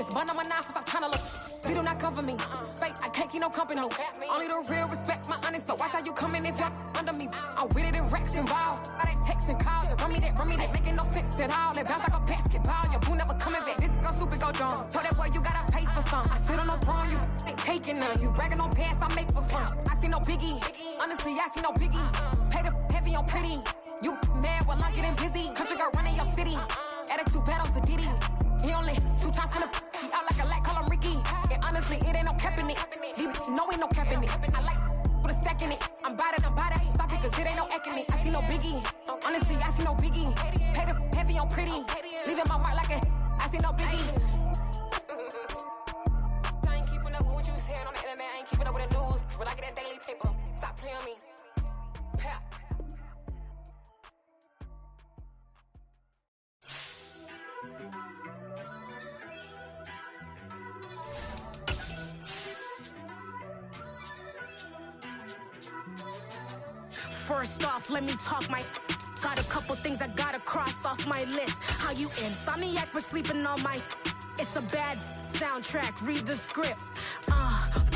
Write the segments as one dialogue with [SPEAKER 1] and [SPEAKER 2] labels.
[SPEAKER 1] office, but I'm a knife, I'm trying to look. They do not cover me. Fake, I can't keep no company. Only the real respect my honest, so watch how you coming if you're under me. I'm with it in racks involved. I they text and calls, just run me that, making no sense at all. They bounce like a basketball, your boo never coming back. This go stupid, go dumb. Told that boy you gotta pay for some. I sit on the throne, you ain't taking none. You bragging on pants, I make for fun. I see no biggie, honestly, I see no biggie. Pay the heavy on pretty. You mad while I'm getting busy. Country girl running your city. Attitude battles to Diddy. He only 2 times in the he out like a light, call him Ricky. And honestly, it ain't no cap in it. No, ain't no cap in it. I like with a stack in it. I'm bout it, stop it, cause it ain't no acting it. I see no biggie. Honestly, I see no biggie. Pay the heavy on pretty. Leaving my mark like a I see no biggie. I ain't keeping up with what you saying on the internet. I ain't keeping up with the news. When I get that daily paper, stop playing me. Pap.
[SPEAKER 2] First off, let me talk my got a couple things I gotta cross off my list. How you insomniac for sleeping on my it's a bad soundtrack, read the script.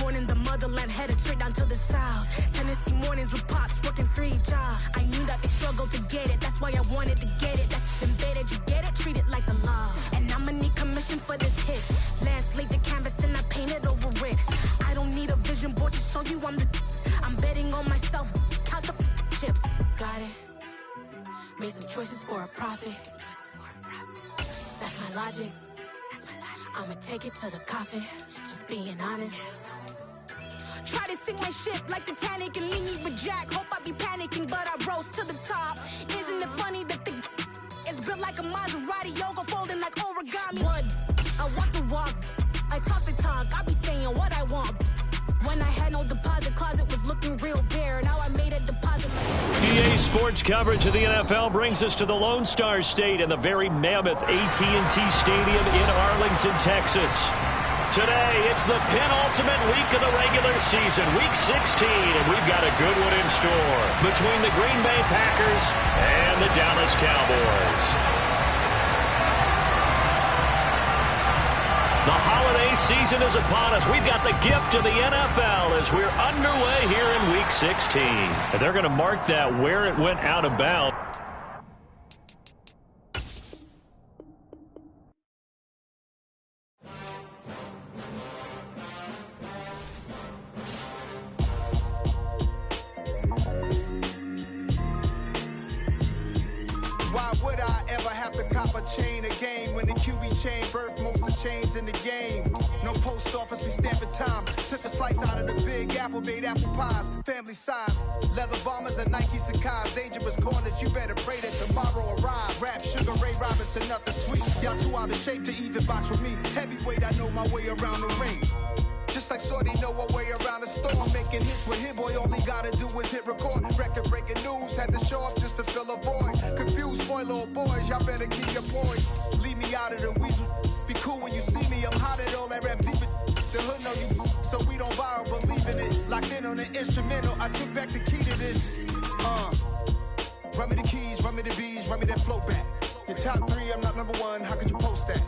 [SPEAKER 2] Born in the motherland, headed straight down to the south. Tennessee mornings with pops, working 3 jobs. I knew that they struggled to get it, that's why I wanted to get it. That's embedded, you get it, treat it like a law. And I'ma need commission for this hit. Lance laid the canvas and I painted over it. I don't need a vision board to show you I'm betting on myself, count the chips. Got it. Made some choices for a profit. That's my logic. I'ma take it to the coffin. Just being honest. Try to sink my ship like Titanic and leave me with Jack. Hope I be panicking, but I rose to the top. Isn't it funny that the is built like a Maserati, yoga folding like origami? What? I walk the walk. I talk the talk. I be saying what I want. When I had no deposit, closet was looking real bare. Now I made a deposit.
[SPEAKER 3] EA Sports coverage of the NFL brings us to the Lone Star State and the very mammoth AT&T Stadium in Arlington, Texas. Today, it's the penultimate week of the regular season, week 16, and we've got a good one in store between the Green Bay Packers and the Dallas Cowboys. The holiday season is upon us. We've got the gift of the NFL as we're underway here in Week 16. And they're going to mark that where it went out of bounds.
[SPEAKER 4] Why would I ever have to cop a chain a game when the QB chain birthed most of the chains in the game? No post office, we stamping time. Took a slice out of the big apple, made apple pies, family size. Leather bombers and Nike Sacai's. Dangerous corners, you better pray that tomorrow arrive. Rap, Sugar Ray Robinson, nothing sweet. Y'all too out of shape to even box with me. Heavyweight, I know my way around the ring. Just like Shorty know a way around the storm. Making hits with Hit Boy, all he gotta do is hit record. Record breaking news, had to show up just to fill a void. Confused boy, little boys, y'all better keep your poise. Leave me out of the weasel. Be cool when you see me, I'm hot at all that rap deep. The hood know you, so we don't borrow, believe in it. Locked in on the instrumental, I took back the key to this. Run me the keys, run me the bees, run me that flow back. Your top 3, I'm not number 1, how could you post that?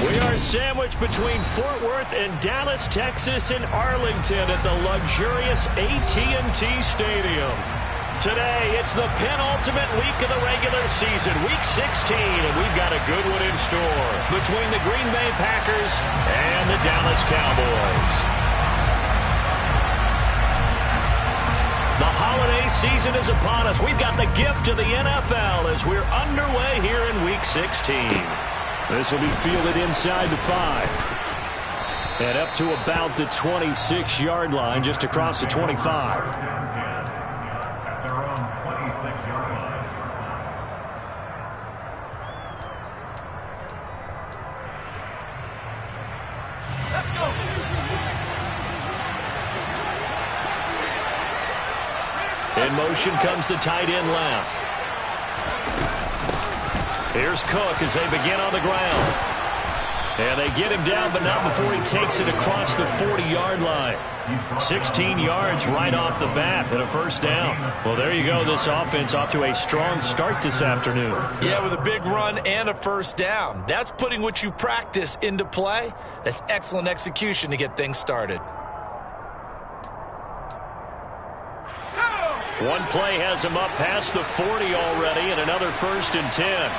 [SPEAKER 3] We are sandwiched between Fort Worth and Dallas, Texas, and Arlington at the luxurious AT&T Stadium. Today, it's the penultimate week of the regular season, week 16, and we've got a good one in store between the Green Bay Packers and the Dallas Cowboys. The holiday season is upon us. We've got the gift of the NFL as we're underway here in week 16. This will be fielded inside the 5. And up to about the 26-yard line, just across the 25.
[SPEAKER 5] Let's go!
[SPEAKER 3] In motion comes the tight end left. Here's Cook as they begin on the ground. And they get him down, but not before he takes it across the 40-yard line. 16 yards right off the bat and a first down. Well, there you go. This offense off to a strong start this afternoon.
[SPEAKER 5] Yeah, with a big run and a first down. That's putting what you practice into play. That's excellent execution to get things started.
[SPEAKER 3] One play has him up past the 40 already, and another 1st and 10.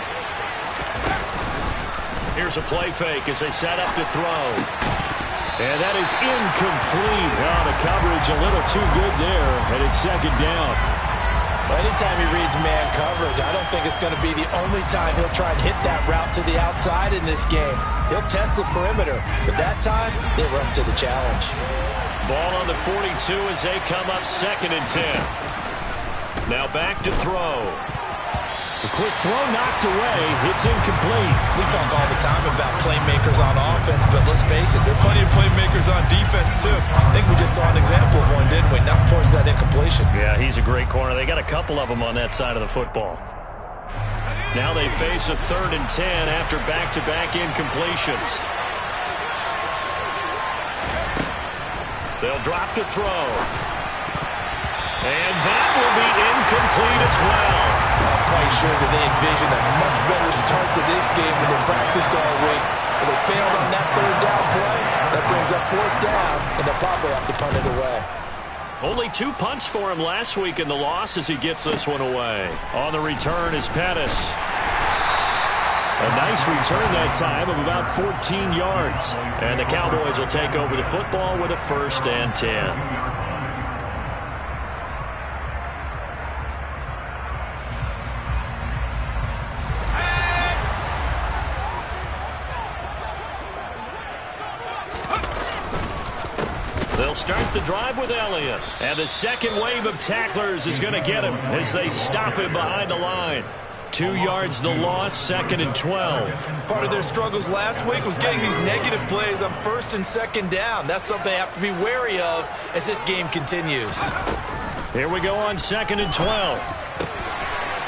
[SPEAKER 3] Here's a play fake as they set up to throw. And that is incomplete. Oh, the coverage a little too good there, and it's 2nd down.
[SPEAKER 5] Well, anytime he reads man coverage, I don't think it's going to be the only time he'll try and hit that route to the outside in this game. He'll test the perimeter, but that time, they were up to the challenge.
[SPEAKER 3] Ball on the 42 as they come up 2nd and 10. Now back to throw. A quick throw knocked away. It's incomplete.
[SPEAKER 5] We talk all the time about playmakers on offense, but let's face it, there are plenty of playmakers on defense, too. I think we just saw an example of one, didn't we? Not force that incompletion.
[SPEAKER 3] Yeah, he's a great corner. They got a couple of them on that side of the football. Now they face a 3rd and 10 after back-to-back incompletions. They'll drop to throw. And that will be incomplete as well.
[SPEAKER 5] I'm quite sure that they envisioned a much better start to this game when they practiced all week. But they failed on that 3rd down play. That brings up 4th down, and they'll probably have to punt it away.
[SPEAKER 3] Only 2 punts for him last week in the loss as he gets this one away. On the return is Pettis. A nice return that time of about 14 yards. And the Cowboys will take over the football with a 1st and 10. They'll start the drive with Elliott. And the second wave of tacklers is going to get him as they stop him behind the line. 2 yards the loss, 2nd and 12.
[SPEAKER 5] Part of their struggles last week was getting these negative plays on 1st and 2nd down. That's something they have to be wary of as this game continues.
[SPEAKER 3] Here we go on 2nd and 12.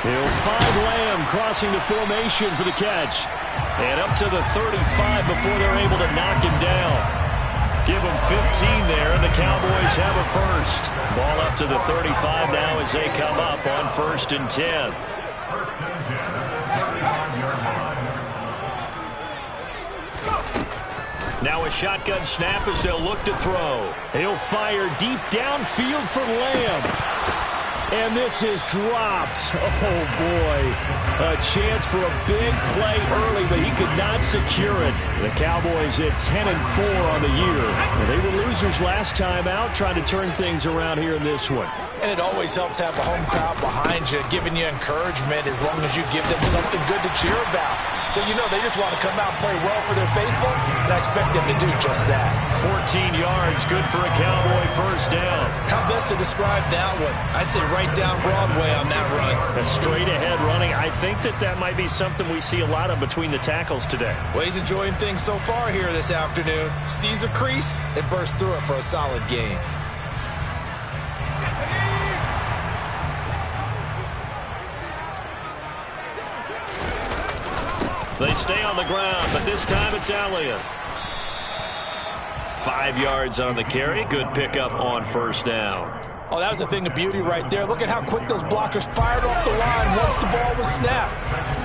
[SPEAKER 3] He'll find Lamb crossing the formation for the catch. And up to the 35 before they're able to knock him down. Give them 15 there, and the Cowboys have a first. Ball up to the 35 now as they come up on 1st and 10. Now a shotgun snap as they'll look to throw. He'll fire deep downfield for Lamb. And this is dropped. Oh, boy. A chance for a big play early, but he could not secure it. The Cowboys at 10-4 on the year. They were losers last time out, trying to turn things around here in this one.
[SPEAKER 5] And it always helps to have a home crowd behind you, giving you encouragement as long as you give them something good to cheer about. So, you know, they just want to come out and play well for their faithful, and I expect them to do just that.
[SPEAKER 3] 14 yards, good for a Cowboy first down.
[SPEAKER 5] How best to describe that one? I'd say right down Broadway on that run.
[SPEAKER 3] A straight-ahead running. I think that might be something we see a lot of between the tackles today.
[SPEAKER 5] Well, he's enjoying things so far here this afternoon. Sees a crease and bursts through it for a solid gain.
[SPEAKER 3] They stay on the ground, but this time it's Elliott. 5 yards on the carry. Good pickup on first down.
[SPEAKER 5] Oh, that was a thing of beauty right there. Look at how quick those blockers fired off the line once the ball was snapped.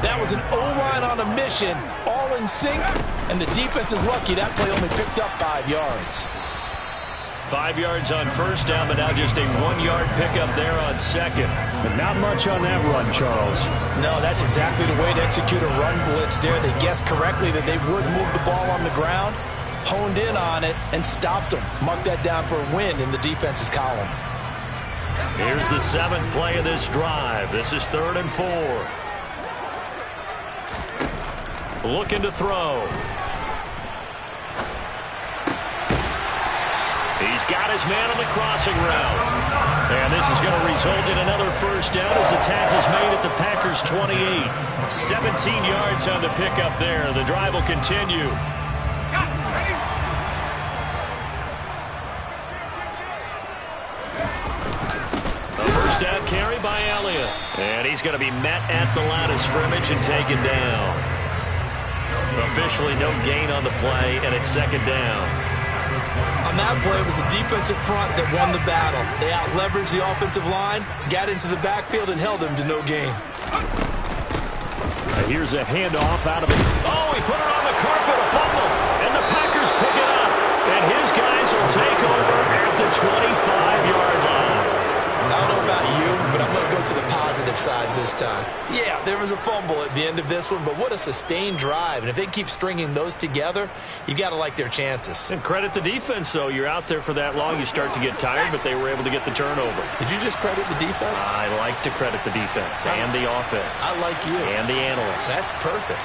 [SPEAKER 5] That was an O-line on a mission, all in sync, and the defense is lucky that play only picked up 5 yards.
[SPEAKER 3] 5 yards on first down, but now just a 1-yard pickup there on second. But not much on that run, Charles.
[SPEAKER 5] No, that's exactly the way to execute a run blitz there. They guessed correctly that they would move the ball on the ground, honed in on it, and stopped them. Mark that down for a win in the defense's column.
[SPEAKER 3] Here's the 7th play of this drive. This is 3rd and 4. Looking to throw. He's got his man on the crossing route. And this is going to result in another first down as the tackle's made at the Packers' 28. 17 yards on the pickup there. The drive will continue. A first down carry by Elliott. And he's going to be met at the line of scrimmage and taken down. Officially no gain on the play, and it's second down.
[SPEAKER 5] On that play, it was the defensive front that won the battle. They out-leveraged the offensive line, got into the backfield, and held them to no gain.
[SPEAKER 3] Here's a handoff out of it. Oh, he put it on the carpet, a fumble, and the Packers pick it up. And his guys will take over at the 25-yard line.
[SPEAKER 5] I don't know about you, but I'm going to go to the positive side this time. Yeah, there was a fumble at the end of this one, but what a sustained drive. And if they keep stringing those together, you got to like their chances.
[SPEAKER 3] And credit the defense, though. You're out there for that long, you start to get tired, but they were able to get the turnover.
[SPEAKER 5] Did you just credit the defense?
[SPEAKER 3] I like to credit the defense and the offense.
[SPEAKER 5] I like you.
[SPEAKER 3] And the analysts.
[SPEAKER 5] That's perfect.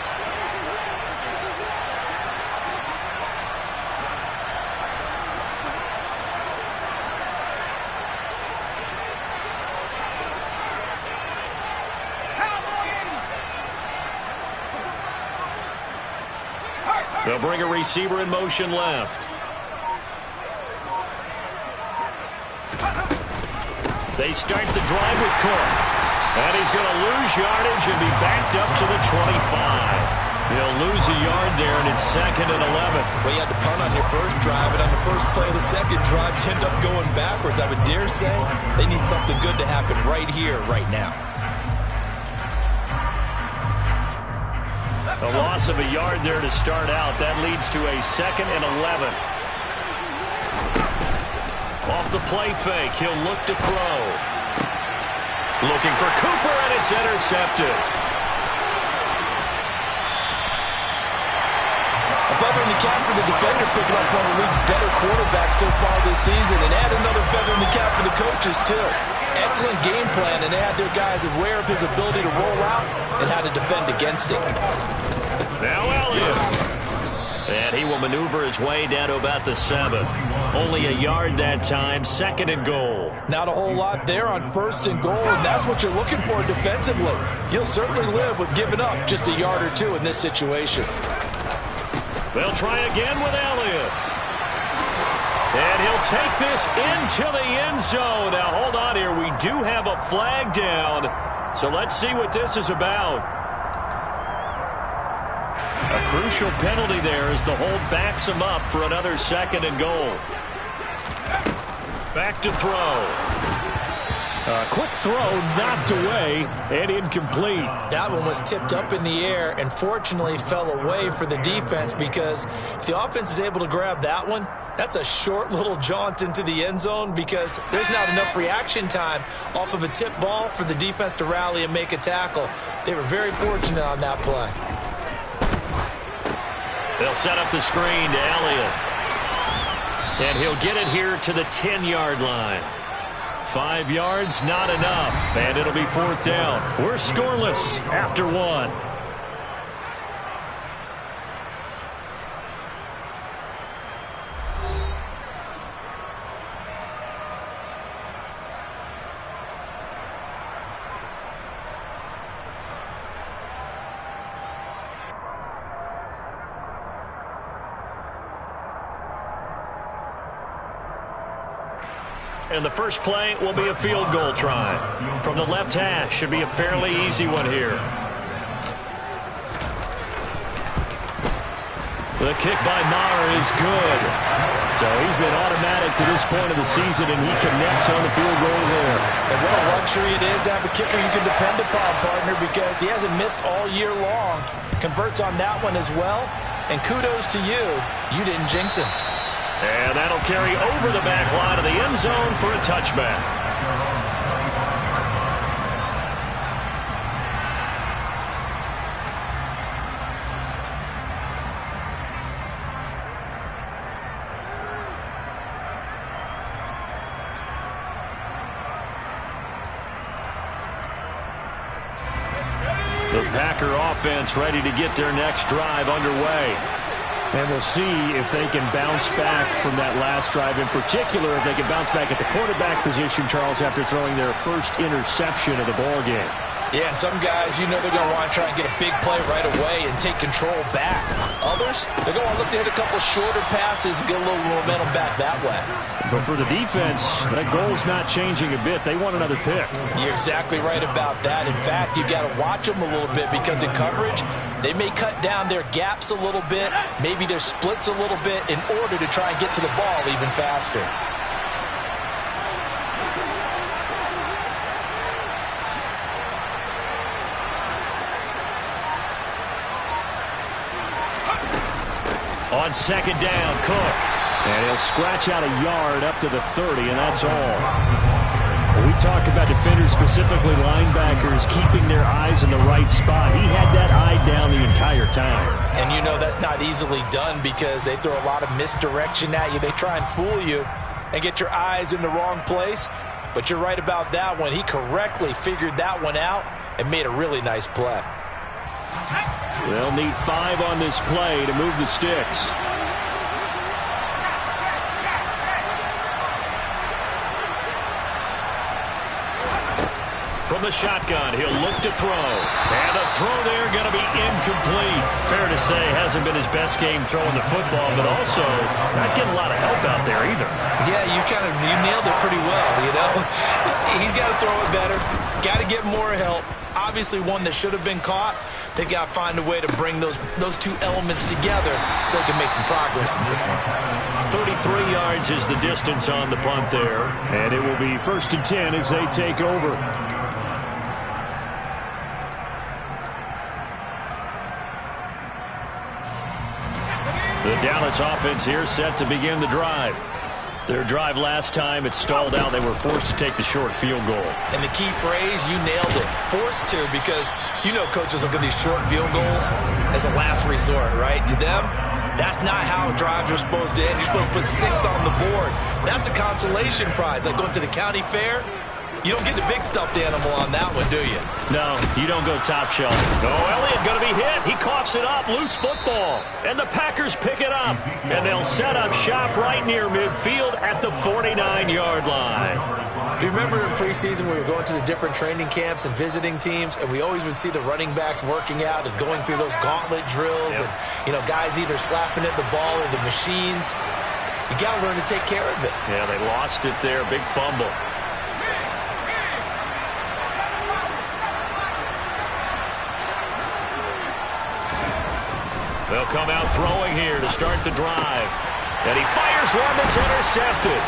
[SPEAKER 3] They'll bring a receiver in motion left. They start the drive with Cook. And he's going to lose yardage and be backed up to the 25. He'll lose a yard there, and it's second and 11.
[SPEAKER 5] Well, you had to punt on your first drive, and on the first play of the second drive, you end up going backwards. I would dare say they need something good to happen right here, right now.
[SPEAKER 3] A loss of a yard there to start out. That leads to a second and 11. Off the play fake, he'll look to throw. Looking for Cooper, and it's intercepted.
[SPEAKER 5] A feather in the cap for the defender, picking up one of the league's better quarterbacks so far this season, and add another feather in the cap for the coaches, too. Excellent game plan, and they had their guys aware of his ability to roll out and how to defend against it.
[SPEAKER 3] Now Elliott. And he will maneuver his way down to about the 7. Only a yard that time, second and goal.
[SPEAKER 5] Not a whole lot there on first and goal, and that's what you're looking for defensively. You'll certainly live with giving up just a yard or two in this situation.
[SPEAKER 3] They'll try again with Elliott. And he'll take this into the end zone. Now, hold on here. We do have a flag down. So let's see what this is about. A crucial penalty there as the hold backs him up for another second and goal. Back to throw. A quick throw knocked away and incomplete.
[SPEAKER 5] That one was tipped up in the air and fortunately fell away for the defense, because if the offense is able to grab that one, that's a short little jaunt into the end zone, because there's not enough reaction time off of a tip ball for the defense to rally and make a tackle. They were very fortunate on that play.
[SPEAKER 3] They'll set up the screen to Elliott. And he'll get it here to the 10-yard line. 5 yards, not enough. And it'll be fourth down. We're scoreless after 1. And the first play will be a field goal try. From the left hash, should be a fairly easy one here. The kick by Maher is good. So he's been automatic to this point of the season, and he connects on the field goal there.
[SPEAKER 5] And what a luxury it is to have a kicker you can depend upon, partner, because he hasn't missed all year long. Converts on that one as well. And kudos to you. You didn't jinx him.
[SPEAKER 3] And that'll carry over the back line of the end zone for a touchback. The Packer offense ready to get their next drive underway. And we'll see if they can bounce back from that last drive. In particular, if they can bounce back at the quarterback position, Charles, after throwing their first interception of the ball game.
[SPEAKER 5] Yeah, some guys, you know they're going to want to try and get a big play right away and take control back. Others, they're going to look to hit a couple shorter passes and get a little momentum back that way.
[SPEAKER 3] But for the defense, that goal's not changing a bit. They want another pick.
[SPEAKER 5] You're exactly right about that. In fact, you've got to watch them a little bit because in coverage, they may cut down their gaps a little bit, maybe their splits a little bit in order to try and get to the ball even faster.
[SPEAKER 3] On second down, Cook. And he'll scratch out a yard up to the 30, and that's all. We talk about defenders, specifically linebackers, keeping their eyes in the right spot. He had that eye down the entire time.
[SPEAKER 5] And you know that's not easily done because they throw a lot of misdirection at you. They try and fool you and get your eyes in the wrong place. But you're right about that one. He correctly figured that one out and made a really nice play.
[SPEAKER 3] They'll need 5 on this play to move the sticks. From the shotgun, he'll look to throw. And the throw there going to be incomplete. Fair to say, hasn't been his best game throwing the football, but also not getting a lot of help out there either.
[SPEAKER 5] Yeah, you nailed it pretty well, you know. He's got to throw it better. Got to get more help. Obviously one that should have been caught. They've got to find a way to bring those two elements together so they can make some progress in this one.
[SPEAKER 3] 33 yards is the distance on the punt there. And it will be 1st and 10 as they take over. The Dallas offense here set to begin the drive. Their drive last time, it stalled out. They were forced to take the short field goal.
[SPEAKER 5] And the key phrase, you nailed it. Forced to, because you know coaches look at these short field goals as a last resort, right? To them, that's not how drives are supposed to end. You're supposed to put 6 on the board. That's a consolation prize. Like going to the county fair, you don't get the big stuffed animal on that one, do you?
[SPEAKER 3] No, you don't go top shelf. Oh, Elliott going to be hit. He coughs it up. Loose football. And the Packers pick it up. And they'll set up shop right near midfield at the 49-yard line.
[SPEAKER 5] Do you remember in preseason we were going to the different training camps and visiting teams, and we always would see the running backs working out and going through those gauntlet drills, and, you know, guys either slapping at the ball or the machines. You got to learn to take care of it.
[SPEAKER 3] Yeah, they lost it there. Big fumble. They'll come out throwing here to start the drive. And he fires one that's intercepted.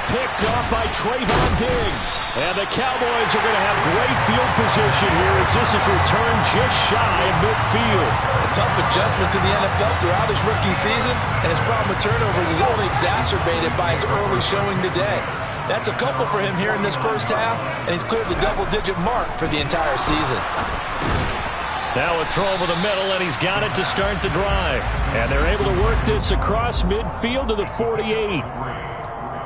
[SPEAKER 3] Picked off by Trayvon Diggs. And the Cowboys are going to have great field position here as this is returned just shy of midfield.
[SPEAKER 5] A tough adjustment to the NFL throughout his rookie season, and his problem with turnovers is only exacerbated by his early showing today. That's a couple for him here in this first half, and he's cleared the double-digit mark for the entire season.
[SPEAKER 3] Now a throw over the middle, and he's got it to start the drive. And they're able to work this across midfield to the 48.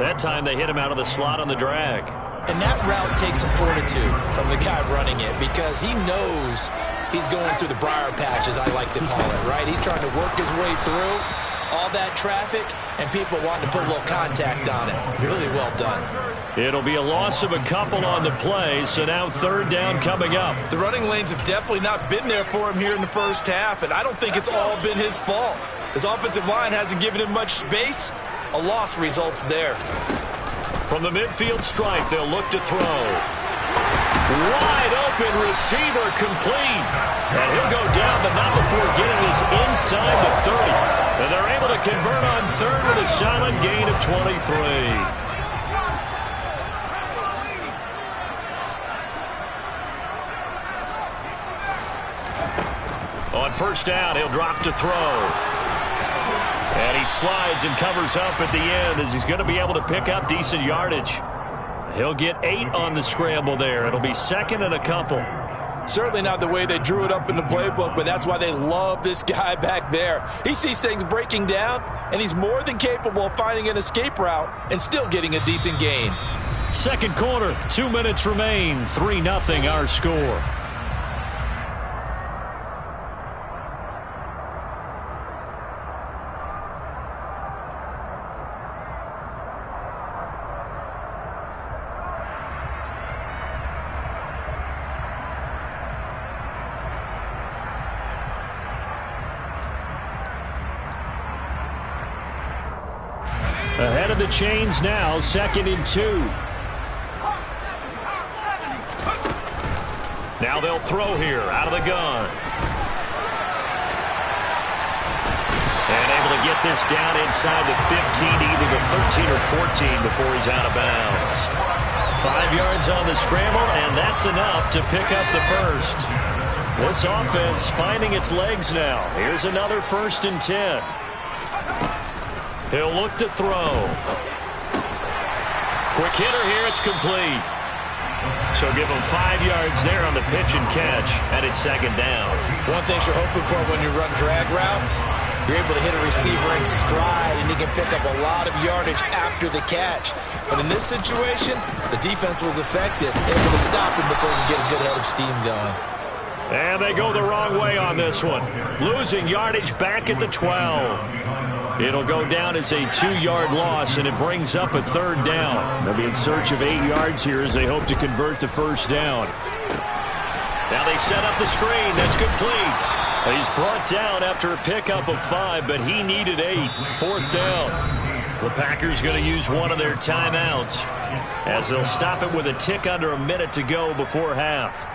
[SPEAKER 3] That time they hit him out of the slot on the drag.
[SPEAKER 5] And that route takes some fortitude from the guy running it because he knows he's going through the briar patch, as I like to call it, right? He's trying to work his way through all that traffic and people wanting to put a little contact on it. Really well done.
[SPEAKER 3] It'll be a loss of a couple on the play, so now 3rd down coming up.
[SPEAKER 5] The running lanes have definitely not been there for him here in the first half, and I don't think it's all been his fault. His offensive line hasn't given him much space. A loss results there.
[SPEAKER 3] From the midfield stripe, they'll look to throw. Wide open receiver complete. And he'll go down, but not before getting this inside the 30. And they're able to convert on 3rd with a solid gain of 23. On 1st down, he'll drop to throw. And he slides and covers up at the end as he's going to be able to pick up decent yardage. He'll get 8 on the scramble there. It'll be 2nd and a couple.
[SPEAKER 5] Certainly not the way they drew it up in the playbook, but that's why they love this guy back there. He sees things breaking down, and he's more than capable of finding an escape route and still getting a decent gain.
[SPEAKER 3] Second quarter, 2 minutes remain. 3-0 our score. Ahead of the chains now, 2nd and 2. Now they'll throw here out of the gun. And able to get this down inside the 15, either the 13 or 14 before he's out of bounds. 5 yards on the scramble, and that's enough to pick up the first. This offense finding its legs now. Here's another 1st and 10. He'll look to throw. Quick hitter here, it's complete. So give him 5 yards there on the pitch and catch, and it's 2nd down.
[SPEAKER 5] One thing you're hoping for when you run drag routes, you're able to hit a receiver in stride, and he can pick up a lot of yardage after the catch. But in this situation, the defense was effective, able to stop him before he can get a good head of steam going.
[SPEAKER 3] And they go the wrong way on this one. Losing yardage back at the 12. It'll go down as a 2-yard loss, and it brings up a 3rd down. They'll be in search of 8 yards here as they hope to convert the 1st down. Now they set up the screen. That's complete. He's brought down after a pickup of 5, but he needed 8. 4th down. The Packers going to use one of their timeouts as they'll stop it with a tick under a minute to go before half.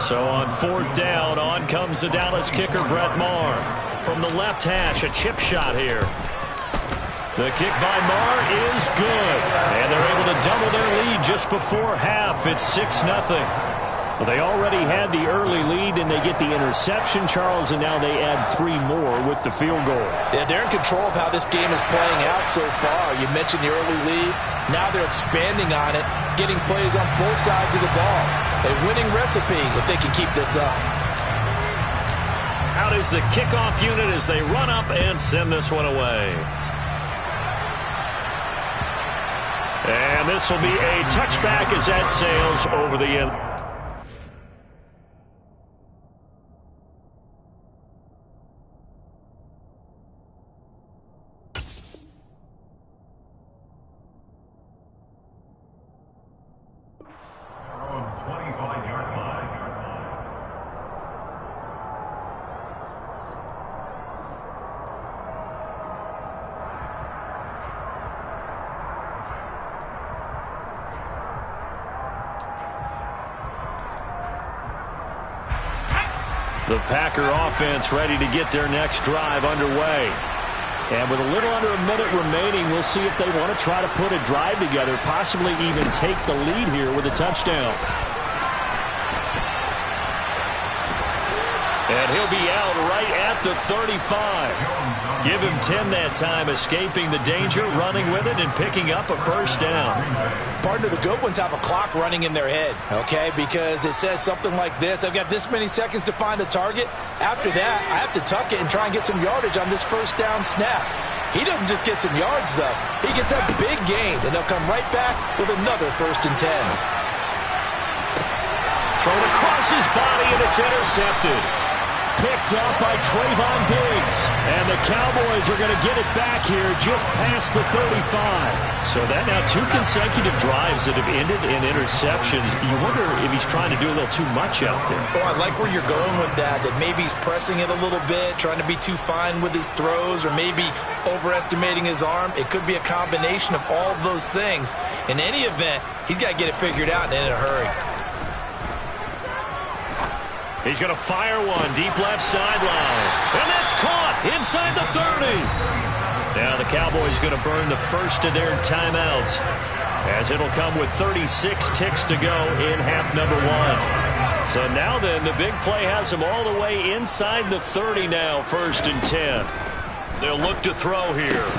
[SPEAKER 3] So on 4th down, on comes the Dallas kicker, Brett Maher. From the left hash, a chip shot here. The kick by Maher is good. And they're able to double their lead just before half. It's 6-0. Well, they already had the early lead, and they get the interception, Charles, and now they add 3 more with the field goal.
[SPEAKER 5] Yeah, they're in control of how this game is playing out so far. You mentioned the early lead. Now they're expanding on it, getting plays on both sides of the ball. A winning recipe if they can keep this up.
[SPEAKER 3] Out is the kickoff unit as they run up and send this one away. And this will be a touchback as that sails over the end. The Packer offense ready to get their next drive underway. And with a little under a minute remaining, we'll see if they want to try to put a drive together, possibly even take the lead here with a touchdown. And he'll be out right at the 35. Give him 10 that time, escaping the danger, running with it, and picking up a 1st down.
[SPEAKER 5] Partner, the good ones have a clock running in their head, okay? Because it says something like this: I've got this many seconds to find a target. After that, I have to tuck it and try and get some yardage on this 1st down snap. He doesn't just get some yards, though. He gets a big gain, and they'll come right back with another 1st and 10.
[SPEAKER 3] Thrown across his body, and it's intercepted. Picked up by Trayvon Diggs. And the Cowboys are going to get it back here just past the 35. So that now 2 consecutive drives that have ended in interceptions. You wonder if he's trying to do a little too much out there.
[SPEAKER 5] Oh, I like where you're going with that maybe he's pressing it a little bit, trying to be too fine with his throws, or maybe overestimating his arm. It could be a combination of all of those things. In any event, he's got to get it figured out and in a hurry.
[SPEAKER 3] He's going to fire one deep left sideline. And that's caught inside the 30. Now the Cowboys going to burn the first of their timeouts, as it'll come with 36 ticks to go in half number 1. So now then, the big play has them all the way inside the 30 now, 1st and 10. They'll look to throw here.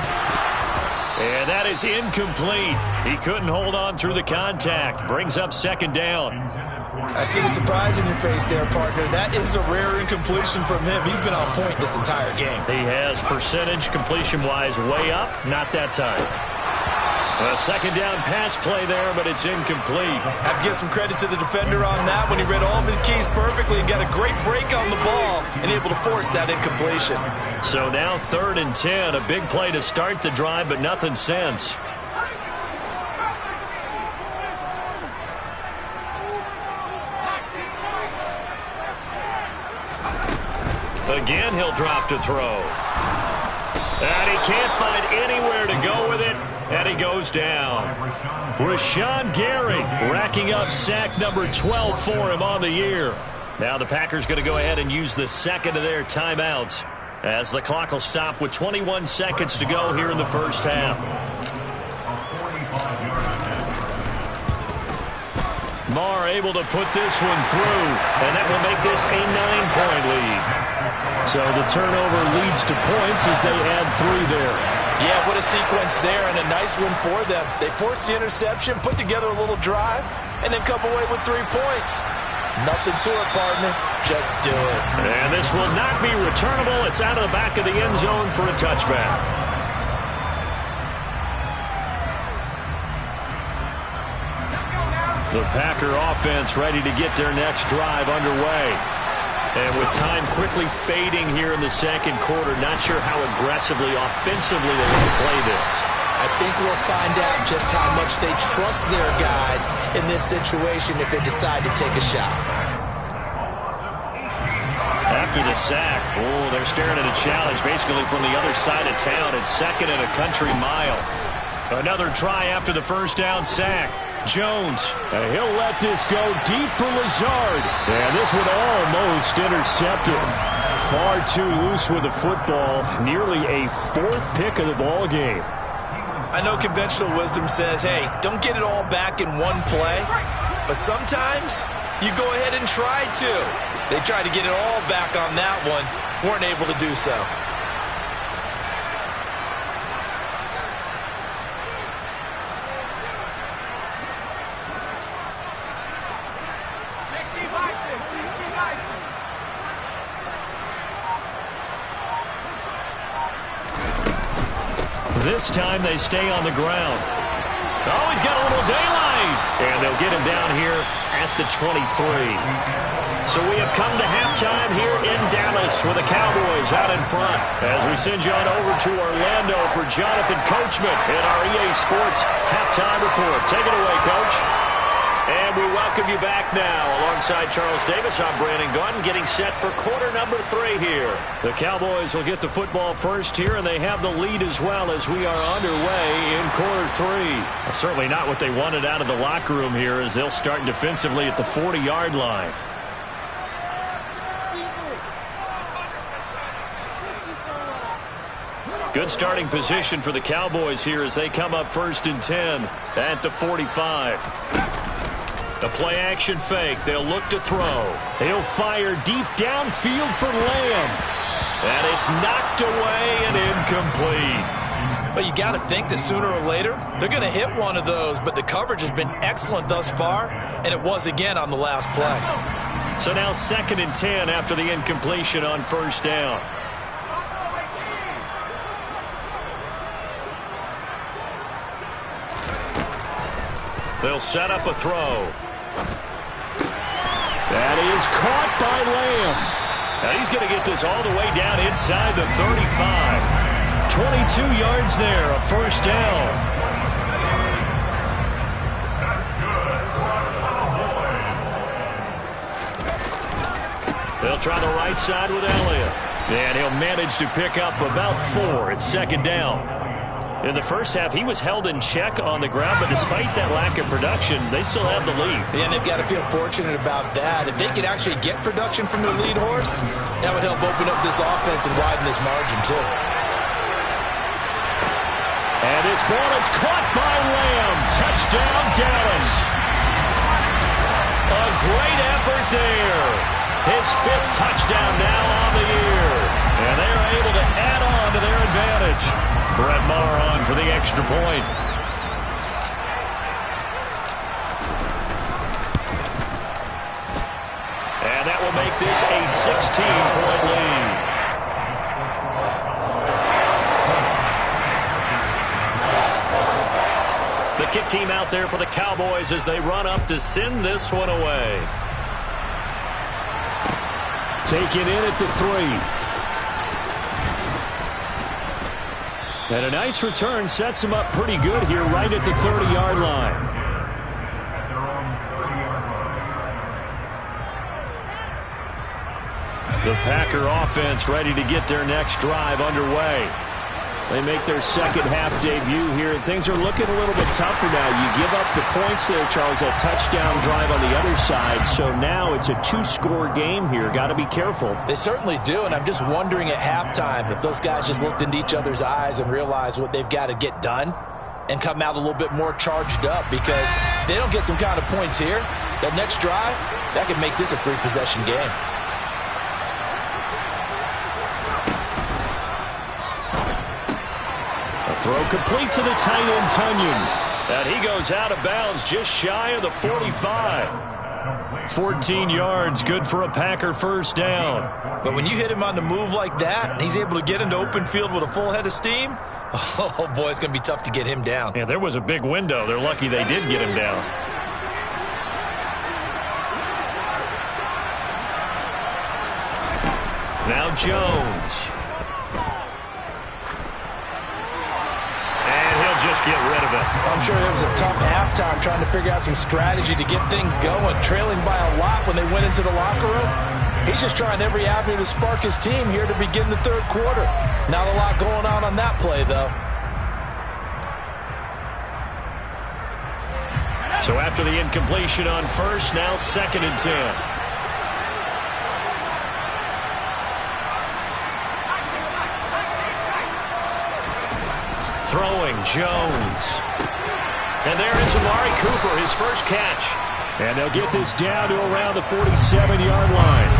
[SPEAKER 3] And that is incomplete. He couldn't hold on through the contact. Brings up 2nd down.
[SPEAKER 5] I see the surprise in your face there, partner. That is a rare incompletion from him. He's been on point this entire game.
[SPEAKER 3] He has percentage completion-wise way up. Not that time. A 2nd down pass play there, but it's incomplete.
[SPEAKER 5] I have to give some credit to the defender on that when he read all of his keys perfectly and got a great break on the ball and able to force that incompletion.
[SPEAKER 3] So now 3rd and 10. A big play to start the drive, but nothing since. Again, he'll drop to throw. And he can't find anywhere to go with it, and he goes down. Rashawn Gary racking up sack number 12 for him on the year. Now the Packers going to go ahead and use the second of their timeouts as the clock will stop with 21 seconds to go here in the first half. Marr able to put this one through, and that will make this a 9-point lead. So the turnover leads to points as they add 3 there.
[SPEAKER 5] Yeah, what a sequence there, and a nice one for them. They forced the interception, put together a little drive, and then come away with 3 points. Nothing to it, partner. Just do it.
[SPEAKER 3] And this will not be returnable. It's out of the back of the end zone for a touchback. The Packer offense ready to get their next drive underway. And with time quickly fading here in the second quarter, not sure how aggressively, offensively they want to play this.
[SPEAKER 5] I think we'll find out just how much they trust their guys in this situation if they decide to take a shot.
[SPEAKER 3] After the sack, they're staring at a challenge basically from the other side of town. It's 2nd and a country mile. Another try after the first down sack. Jones, he'll let this go deep for Lazard. And this one almost intercepted. Far too loose with the football. Nearly a 4th pick of the ball game.
[SPEAKER 5] I know conventional wisdom says, hey, don't get it all back in one play. But sometimes you go ahead and try to. They tried to get it all back on that one. Weren't able to do so.
[SPEAKER 3] This time they stay on the ground. Oh, he's got a little daylight. And they'll get him down here at the 23. So we have come to halftime here in Dallas with the Cowboys out in front. As we send you on over to Orlando for Jonathan Coachman in our EA Sports Halftime Report. Take it away, Coach. And we welcome you back now. Alongside Charles Davis, I'm Brandon Gunn, getting set for quarter number 3 here. The Cowboys will get the football first here, and they have the lead as well as we are underway in quarter 3. Well, certainly not what they wanted out of the locker room here as they'll start defensively at the 40-yard line. Good starting position for the Cowboys here as they come up 1st and 10 at the 45. The play-action fake. They'll look to throw. He'll fire deep downfield for Lamb. And it's knocked away and incomplete.
[SPEAKER 5] But you got to think that sooner or later, they're going to hit one of those. But the coverage has been excellent thus far, and it was again on the last play.
[SPEAKER 3] So now 2nd and 10 after the incompletion on 1st down. They'll set up a throw. That is caught by Lamb. And he's going to get this all the way down inside the 35. 22 yards there, a 1st down. They'll try the right side with Elliott. And he'll manage to pick up about 4. It's 2nd down. In the first half, he was held in check on the ground, but despite that lack of production, they still have the lead.
[SPEAKER 5] And they've got to feel fortunate about that. If they could actually get production from their lead horse, that would help open up this offense and widen this margin, too.
[SPEAKER 3] And this ball is caught by Lamb. Touchdown, Dallas. A great effort there. His 5th touchdown now on the year. And they're able to add on to their advantage. Brett Maher on for the extra point. And that will make this a 16-point lead. The kick team out there for the Cowboys as they run up to send this one away. Taken in at the 3. And a nice return sets him up pretty good here right at the 30-yard line. The Packer offense ready to get their next drive underway. They make their second half debut here, and things are looking a little bit tougher now. You give up the points there, Charles, that touchdown drive on the other side. So now it's a two-score game here. Got to be careful.
[SPEAKER 5] They certainly do, and I'm just wondering at halftime if those guys just looked into each other's eyes and realized what they've got to get done and come out a little bit more charged up, because if they don't get some kind of points here, that next drive, that could make this a three-possession game.
[SPEAKER 3] Throw complete to the tight end, Tunyon. And he goes out of bounds just shy of the 45. 14 yards, good for a Packer first down.
[SPEAKER 5] But when you hit him on the move like that, and he's able to get into open field with a full head of steam, oh boy, it's going to be tough to get him down.
[SPEAKER 3] Yeah, there was a big window. They're lucky they did get him down. Now Jones. Just get rid of it.
[SPEAKER 5] I'm sure it was a tough halftime trying to figure out some strategy to get things going, trailing by a lot when they went into the locker room. He's just trying every avenue to spark his team here to begin the third quarter. Not a lot going on that play, though.
[SPEAKER 3] So after the incompletion on first, now 2nd and 10. Throwing, Jones. And there is Amari Cooper, his first catch. And they'll get this down to around the 47-yard line.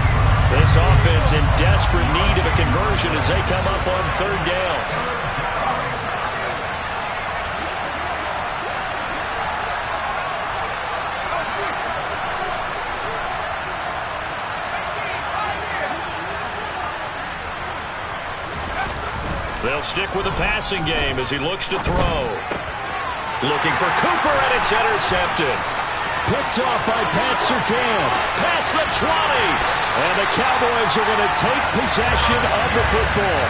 [SPEAKER 3] This offense in desperate need of a conversion as they come up on third down. They'll stick with the passing game as he looks to throw. Looking for Cooper, and it's intercepted. Picked off by Pat Surtain. Past the 20. And the Cowboys are going to take possession of the football.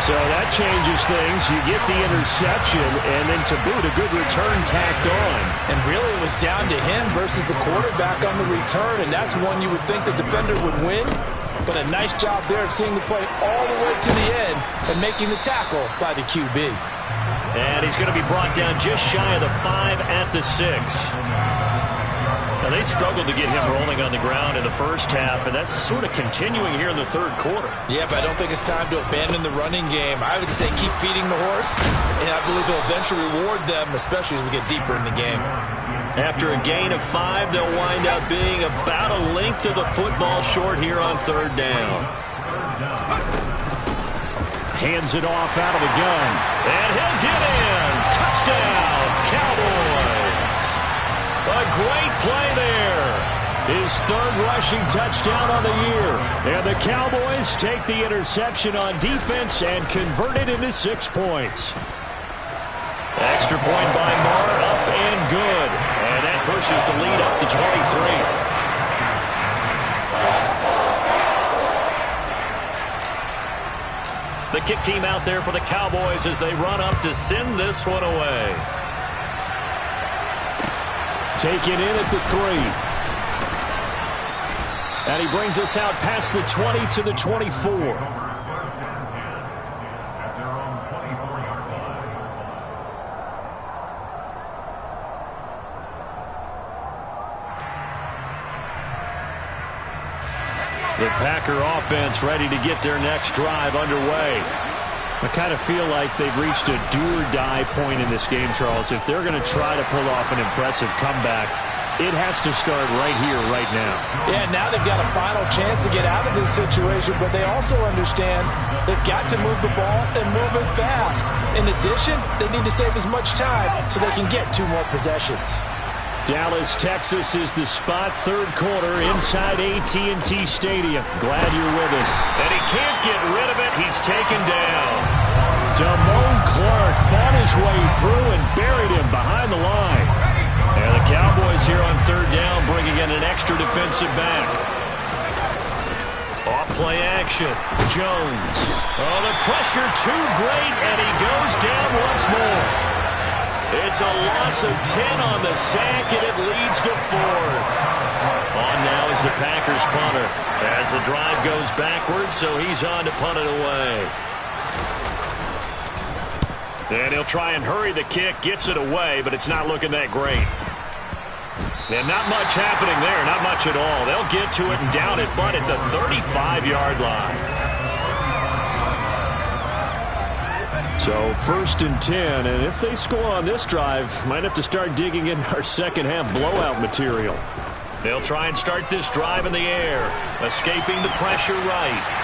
[SPEAKER 3] So that changes things. You get the interception, and then to boot, a good return tacked on.
[SPEAKER 5] And really it was down to him versus the quarterback on the return, and that's one you would think the defender would win. But a nice job there of seeing the play all the way to the end and making the tackle by the QB.
[SPEAKER 3] And he's going to be brought down just shy of the 5 at the 6. Now, they struggled to get him rolling on the ground in the first half, and that's sort of continuing here in the third quarter.
[SPEAKER 5] Yeah, but I don't think it's time to abandon the running game. I would say keep feeding the horse, and I believe he'll eventually reward them, especially as we get deeper in the game.
[SPEAKER 3] After a gain of 5, they'll wind up being about a length of the football short here on third down. Hands it off out of the gun. And he'll get in. Touchdown, Cowboys. A great play there. His third rushing touchdown on the year. And the Cowboys take the interception on defense and convert it into 6 points. Extra point by Marr, up and good. And that pushes the lead up to 23. The kick team out there for the Cowboys as they run up to send this one away. Taken in at the 3. And he brings us out past the 20 to the 24. The Packer offense ready to get their next drive underway. I kind of feel like they've reached a do-or-die point in this game, Charles. If they're going to try to pull off an impressive comeback, it has to start right here, right now.
[SPEAKER 5] Yeah, now they've got a final chance to get out of this situation, but they also understand they've got to move the ball and move it fast. In addition, they need to save as much time so they can get 2 more possessions.
[SPEAKER 3] Dallas, Texas is the spot, third quarter inside AT&T Stadium. Glad you're with us. And he can't get rid of it. He's taken down. Damone Clark fought his way through and buried him behind the line. And the Cowboys here on third down bringing in an extra defensive back. Off play action. Jones. Oh, the pressure too great, and he goes down once more. It's a loss of 10 on the sack, and it leads to 4th. On now is the Packers punter as the drive goes backwards, so he's on to punt it away. And he'll try and hurry the kick, gets it away, but it's not looking that great. And not much happening there, not much at all. They'll get to it and down it, but at the 35-yard line. So 1st and 10, and if they score on this drive, might have to start digging in our second-half blowout material. They'll try and start this drive in the air, escaping the pressure right.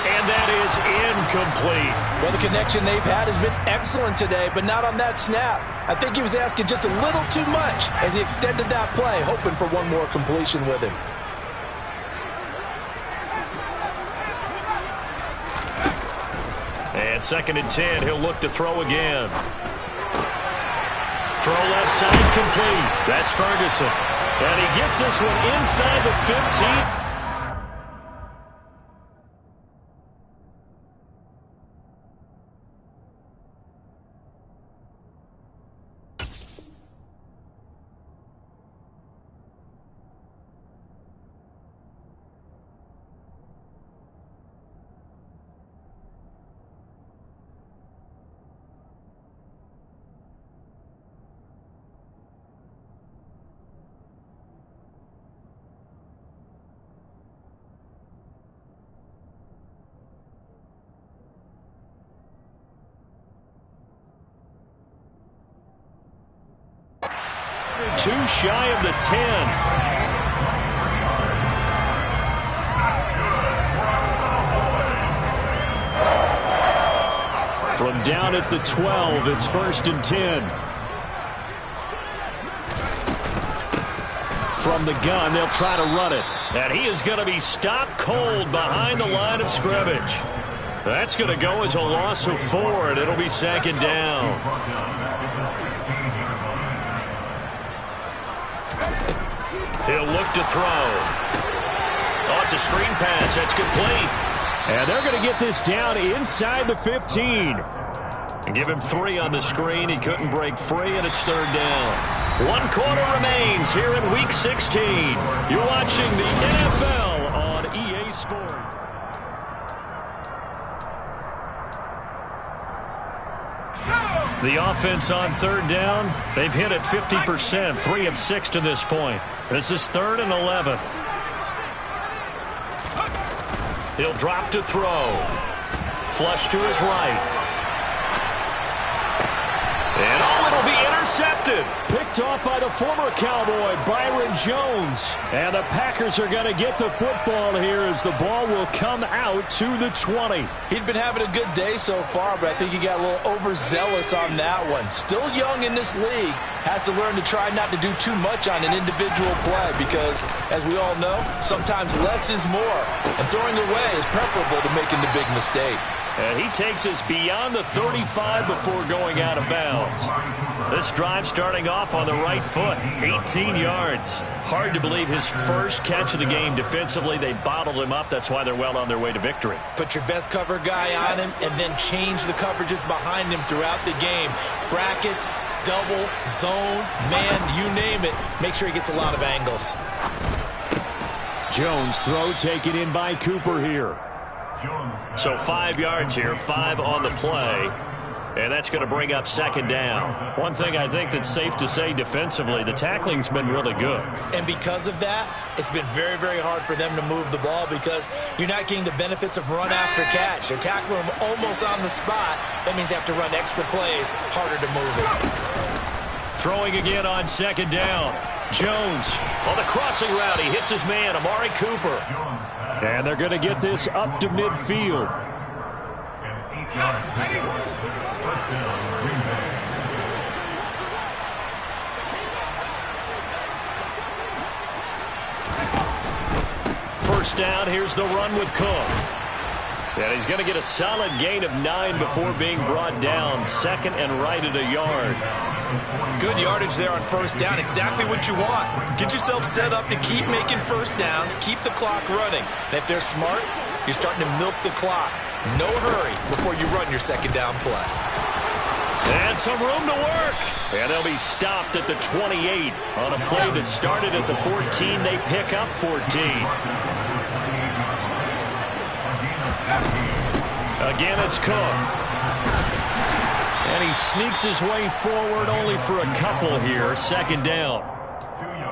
[SPEAKER 3] And that is incomplete.
[SPEAKER 5] Well, the connection they've had has been excellent today, but not on that snap. I think he was asking just a little too much as he extended that play, hoping for one more completion with him.
[SPEAKER 3] And 2nd and 10, he'll look to throw again. Throw left side complete. That's Ferguson. And he gets this one inside the 15. Too shy of the 10. From down at the 12, it's 1st and 10. From the gun, they'll try to run it. And he is going to be stopped cold behind the line of scrimmage. That's going to go as a loss of 4, and it'll be 2nd down. He'll look to throw. Oh, it's a screen pass. That's complete. And they're going to get this down inside the 15. And give him 3 on the screen. He couldn't break free, and it's 3rd down. 1 quarter remains here in Week 16. You're watching the NFL on EA Sports. The offense on 3rd down, they've hit it 50%, 3 of 6 to this point. This is 3rd and 11. He'll drop to throw. Flush to his right. And it'll be intercepted. Picked off by the former Cowboy, Byron Jones. And the Packers are going to get the football here as the ball will come out to the 20.
[SPEAKER 5] He'd been having a good day so far, but I think he got a little overzealous on that one. Still young in this league. Has to learn to try not to do too much on an individual play because, as we all know, sometimes less is more. And throwing away is preferable to making the big mistake.
[SPEAKER 3] And he takes us beyond the 35 before going out of bounds. This drive starting off on the right foot, 18 yards. Hard to believe his first catch of the game defensively. They bottled him up. That's why they're well on their way to victory.
[SPEAKER 5] Put your best cover guy on him and then change the coverages behind him throughout the game. Brackets, double, zone, man, you name it. Make sure he gets a lot of angles.
[SPEAKER 3] Jones throw taken in by Cooper here. So 5 yards here, 5 on the play. And that's going to bring up 2nd down. One thing I think that's safe to say defensively, the tackling's been really good.
[SPEAKER 5] And because of that, it's been very, very hard for them to move the ball because you're not getting the benefits of run after catch. They're tackling them almost on the spot. That means they have to run extra plays, harder to move it.
[SPEAKER 3] Throwing again on 2nd down. Jones on the crossing route. He hits his man, Amari Cooper. And they're going to get this up to midfield. First down, here's the run with Cook. And he's going to get a solid gain of 9 before being brought down. 2nd and right at a yard.
[SPEAKER 5] Good yardage there on 1st down. Exactly what you want. Get yourself set up to keep making 1st downs. Keep the clock running. And if they're smart, you're starting to milk the clock. No hurry before you run your 2nd down play.
[SPEAKER 3] And some room to work. And they'll be stopped at the 28 on a play that started at the 14. They pick up 14. Again, it's Cook. And he sneaks his way forward only for a couple here. Second down.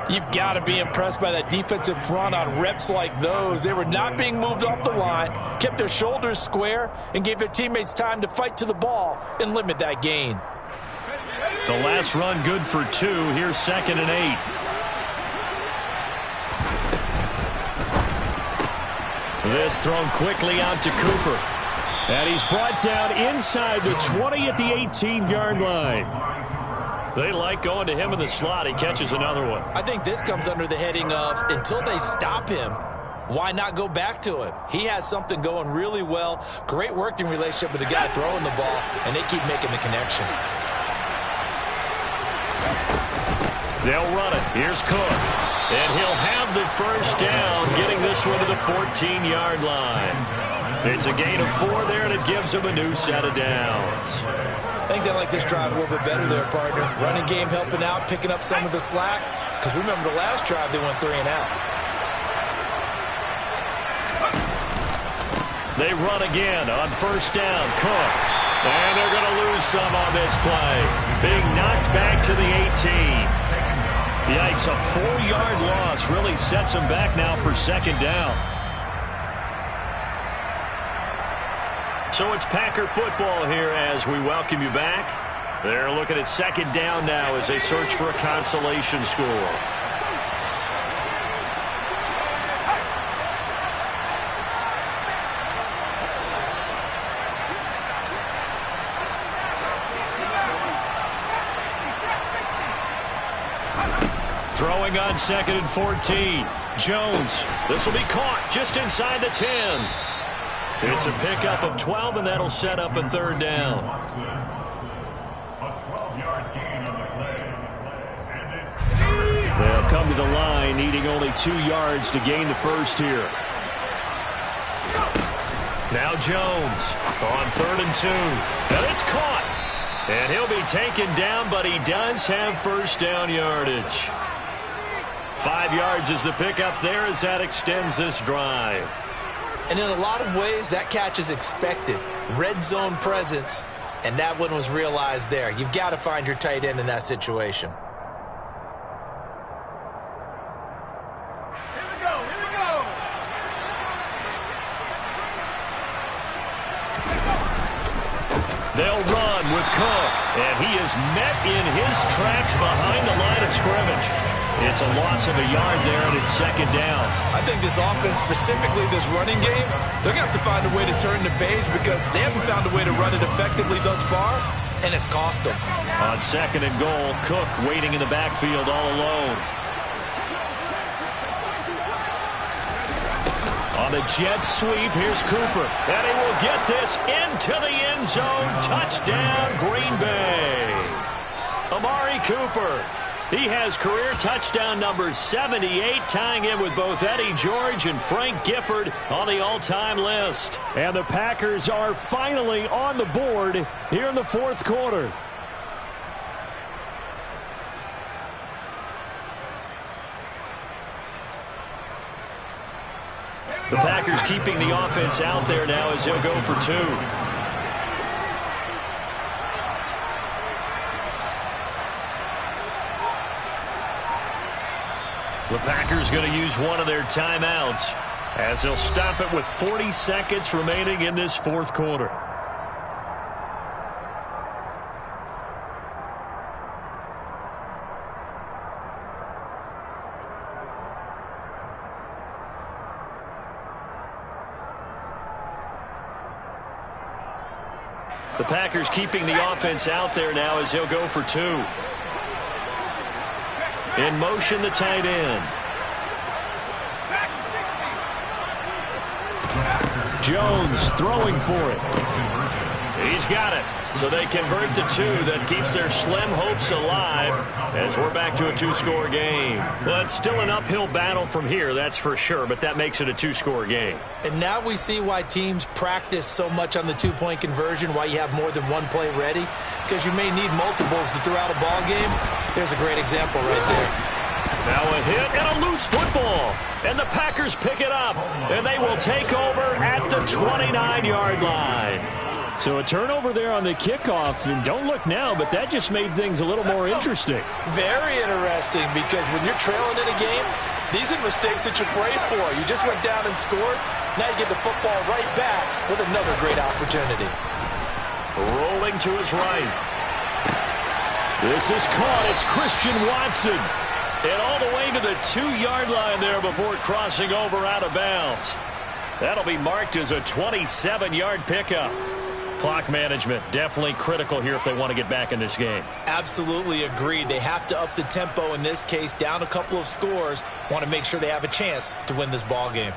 [SPEAKER 5] You've got to be impressed by that defensive front on reps like those. They were not being moved off the line, kept their shoulders square, and gave their teammates time to fight to the ball and limit that gain.
[SPEAKER 3] The last run good for 2. Here's 2nd and 8. This thrown quickly out to Cooper. And he's brought down inside the 20 at the 18-yard line. They like going to him in the slot. He catches another one.
[SPEAKER 5] I think this comes under the heading of until they stop him, why not go back to him? He has something going really well. Great working relationship with the guy throwing the ball, and they keep making the connection.
[SPEAKER 3] They'll run it. Here's Cook. And he'll have the first down, getting this one to the 14-yard line. It's a gain of 4 there, and it gives them a new set of downs.
[SPEAKER 5] I think they like this drive a little bit better there, partner. Running game helping out, picking up some of the slack. Because remember, the last drive, they went 3 and out.
[SPEAKER 3] They run again on first down. Cook. And they're going to lose some on this play. Being knocked back to the 18. Yikes, a 4-yard loss really sets them back now for second down. So it's Packer football here as we welcome you back. They're looking at second down now as they search for a consolation score. Throwing on 2nd and 14. Jones. This will be caught just inside the 10. It's a pickup of 12, and that'll set up a third down. They'll come to the line, needing only 2 yards to gain the first here. Now Jones on 3rd and 2. And it's caught. And he'll be taken down, but he does have first down yardage. 5 yards is the pickup there as that extends this drive.
[SPEAKER 5] And in a lot of ways, that catch is expected. Red zone presence, and that one was realized there. You've got to find your tight end in that situation.
[SPEAKER 4] Here we go.
[SPEAKER 3] They'll run with Cook, and he is met in his tracks behind the line of scrimmage. It's a loss of a yard there, and it's second down.
[SPEAKER 5] I think this offense, specifically this running game, they're going to have to find a way to turn the page because they haven't found a way to run it effectively thus far, and it's cost them.
[SPEAKER 3] On 2nd and goal, Cook waiting in the backfield all alone. On the jet sweep, here's Cooper. And he will get this into the end zone. Touchdown, Green Bay. Amari Cooper. He has career touchdown number 78, tying in with both Eddie George and Frank Gifford on the all-time list. And the Packers are finally on the board here in the 4th quarter. The Packers keeping the offense out there now as he'll go for 2. The Packers going to use one of their timeouts as they'll stop it with 40 seconds remaining in this 4th quarter. The Packers keeping the offense out there now as he'll go for 2. In motion, the tight end. Jones throwing for it. He's got it. So they convert the 2. That keeps their slim hopes alive as we're back to a 2-score game. Well, it's still an uphill battle from here, that's for sure, but that makes it a 2-score game.
[SPEAKER 5] And now we see why teams practice so much on the 2-point conversion, why you have more than one play ready, because you may need multiples to throw out a ball game. There's a great example right there.
[SPEAKER 3] Now a hit and a loose football. And the Packers pick it up. And they will take over at the 29-yard line. So a turnover there on the kickoff. And don't look now, but that just made things a little more interesting.
[SPEAKER 5] Very interesting, because when you're trailing in a game, these are mistakes that you pray for. You just went down and scored. Now you get the football right back with another great opportunity.
[SPEAKER 3] Rolling to his right. This is caught. It's Christian Watson. And all the way to the 2-yard line there before crossing over out of bounds. That'll be marked as a 27-yard pickup. Clock management definitely critical here if they want to get back in this game.
[SPEAKER 5] Absolutely agreed. They have to up the tempo in this case, down a couple of scores. Want to make sure they have a chance to win this ball game.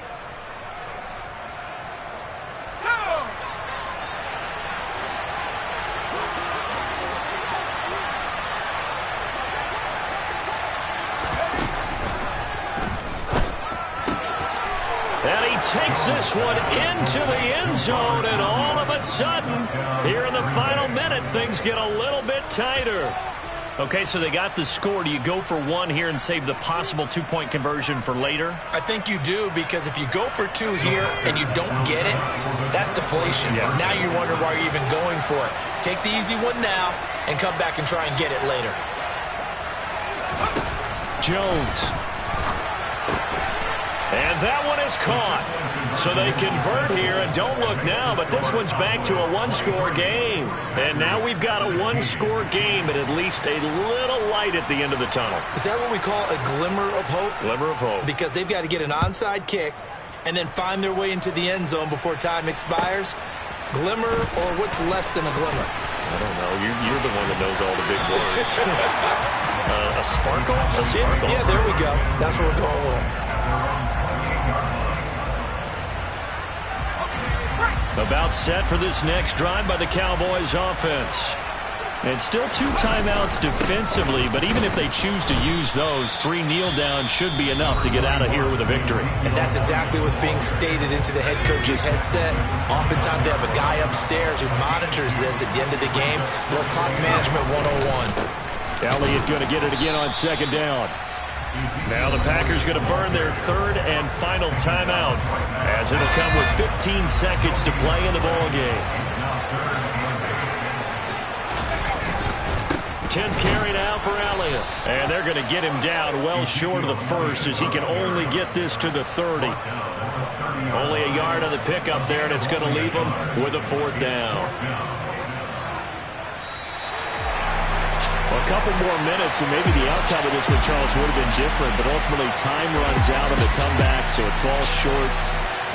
[SPEAKER 3] Takes this one into the end zone, and all of a sudden, here in the final minute, things get a little bit tighter. Okay, so they got the score. Do you go for 1 here and save the possible 2-point conversion for later?
[SPEAKER 5] I think you do, because if you go for 2 here and you don't get it, that's deflation. Yeah. Now you wonder why you're even going for it. Take the easy one now and come back and try and get it later.
[SPEAKER 3] Jones. And that one is caught. So they convert here, and don't look now, but this one's back to a 1-score game. And now we've got a 1-score game, and at least a little light at the end of the tunnel.
[SPEAKER 5] Is that what we call a glimmer of hope?
[SPEAKER 3] Glimmer of hope.
[SPEAKER 5] Because they've got to get an onside kick and then find their way into the end zone before time expires. Glimmer, or what's less than a glimmer?
[SPEAKER 3] I don't know. You're the one that knows all the big words. A sparkle? A sparkle.
[SPEAKER 5] Yeah, there we go. That's what we're going with.
[SPEAKER 3] About set for this next drive by the Cowboys offense. And still 2 timeouts defensively, but even if they choose to use those, 3 kneel downs should be enough to get out of here with a victory.
[SPEAKER 5] And that's exactly what's being stated into the head coach's headset. Oftentimes they have a guy upstairs who monitors this at the end of the game. Little clock management 101.
[SPEAKER 3] Elliott going to get it again on 2nd down. Now the Packers going to burn their 3rd and final timeout, as it'll come with 15 seconds to play in the ball game. 10th carry now for Elliott. And they're going to get him down well short of the 1st, as he can only get this to the 30. Only a yard on the pickup there, and it's going to leave him with a 4th down. A couple more minutes, and maybe the outcome of this one, Charles, would have been different, but ultimately time runs out on the comeback, so it falls short,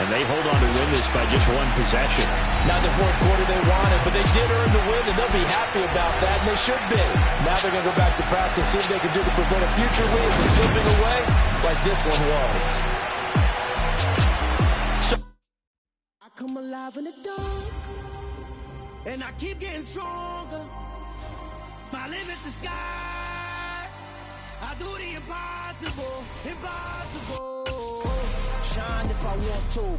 [SPEAKER 3] and they hold on to win this by just 1 possession.
[SPEAKER 5] Not the 4th quarter they wanted, but they did earn the win, and they'll be happy about that, and they should be. Now they're going to go back to practice, see what they can do to prevent a future win from slipping away like this one was.
[SPEAKER 6] I come alive in the dark, and I keep getting stronger. My limit's the sky. I do the impossible, impossible. Shine if I want to.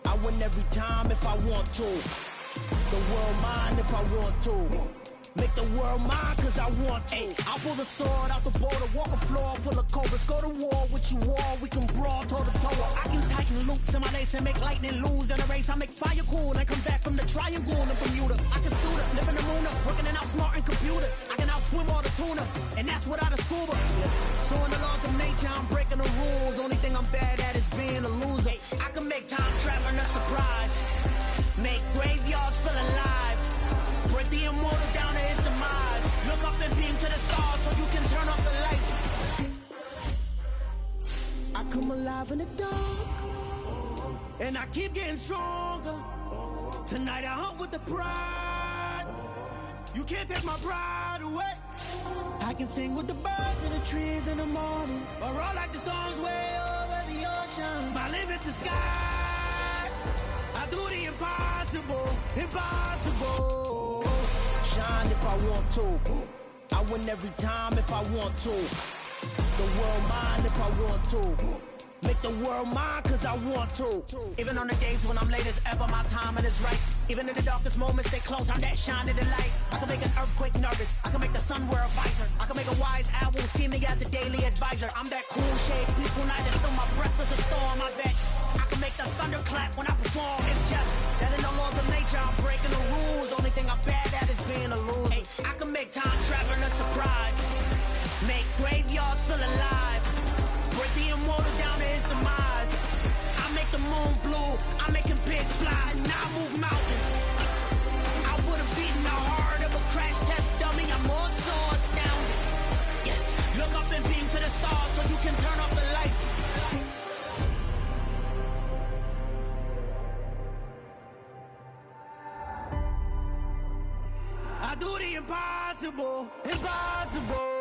[SPEAKER 6] I win every time if I want to. The world mine if I want to. Make the world mine cause I want to. I'll pull the sword out the border, walk a floor full of cobras. Go to war with you all, we can brawl toe to toe. I can tighten loops in my lace and make lightning lose in a race. I make fire cool and come back from the triangle in Bermuda. I can suit up, live in the moon up, working and outsmarting computers. I can outswim all the tuna, and that's without a scuba. So in the laws of nature, I'm breaking the rules. Only thing I'm bad at is being a loser. I can make time traveling a surprise. Make graveyards feel alive. Break the immortal down to his demise. Look up and beam to the stars so you can turn off the lights. I come alive in the dark, and I keep getting stronger. Tonight I hunt with the pride. You can't take my pride away. I can sing with the birds and the trees in the morning, or roll like the storms way over the ocean. My limit's the sky. I do the impossible, impossible. shine if I want to. I win every time if I want to. The world mine if I want to. Make the world mine cause I want to.
[SPEAKER 7] Even on the days when I'm late as ever, my timing is right. Even in the darkest moments, they close, I'm that shining the light. I can make an earthquake nervous, I can make the sun wear a visor. I can make a wise owl see me as a daily advisor. I'm that cool shade, peaceful night, and still my breath is a storm, I bet. I can make the thunder clap when I perform. It's just that in the laws of nature, I'm breaking the rules. Only thing I'm bad at is being a loser. Hey, I can make time traveling a surprise. Make graveyards feel alive. Break the immortal down to his demise. I make the moon blue, I'm making pigs fly, now I move mountains. I would've beaten the heart of a crash test dummy, I'm more so astounded. Yeah. Look up and beam to the stars so you can turn off the lights.
[SPEAKER 6] I do the impossible, impossible.